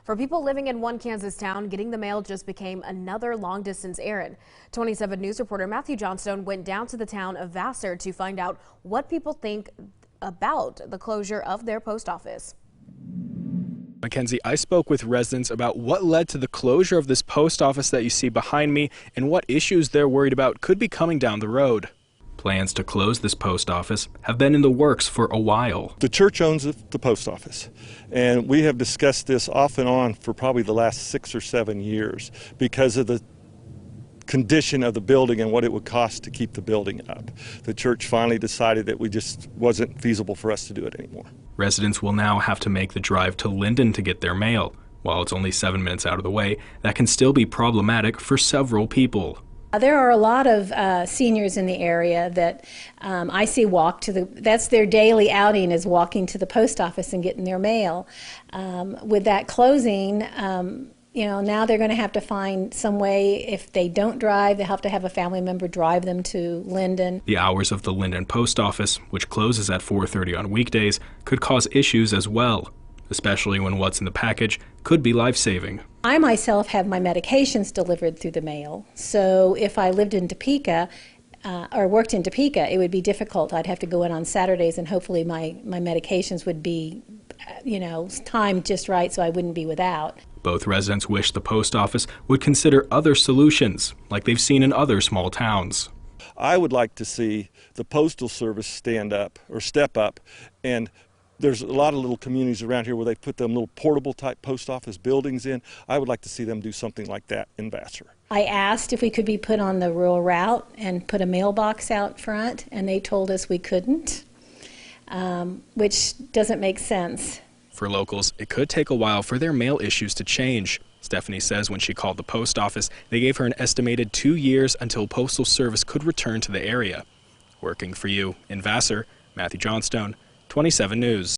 For people living in one Kansas town, getting the mail just became another long-distance errand. 27 News reporter Matthew Johnstone went down to the town of Vassar to find out what people think about the closure of their post office. Mackenzie, I spoke with residents about what led to the closure of this post office that you see behind me and what issues they're worried about could be coming down the road. Plans to close this post office have been in the works for a while. The church owns the post office, and we have discussed this off and on for probably the last 6 or 7 years because of the condition of the building and what it would cost to keep the building up. The church finally decided that we just wasn't feasible for us to do it anymore. Residents will now have to make the drive to Linden to get their mail. While it's only 7 minutes out of the way, that can still be problematic for several people. There are a lot of seniors in the area that I see that's their daily outing, is walking to the post office and getting their mail. With that closing, now they're going to have to find some way. If they don't drive, they have to have a family member drive them to Linden. The hours of the Linden post office, which closes at 4:30 on weekdays, could cause issues as well, especially when what's in the package could be life-saving. I myself have my medications delivered through the mail, so if I lived in Topeka or worked in Topeka, it would be difficult. I'd have to go in on Saturdays, and hopefully my medications would be, timed just right so I wouldn't be without. Both residents wish the post office would consider other solutions, like they've seen in other small towns. I would like to see the Postal Service stand up or step up, and there's a lot of little communities around here where they put them little portable type post office buildings in. I would like to see them do something like that in Vassar. I asked if we could be put on the rural route and put a mailbox out front, and they told us we couldn't, which doesn't make sense. For locals, it could take a while for their mail issues to change. Stephanie says when she called the post office, they gave her an estimated 2 years until Postal Service could return to the area. Working for you in Vassar, Matthew Johnstone, 27 News.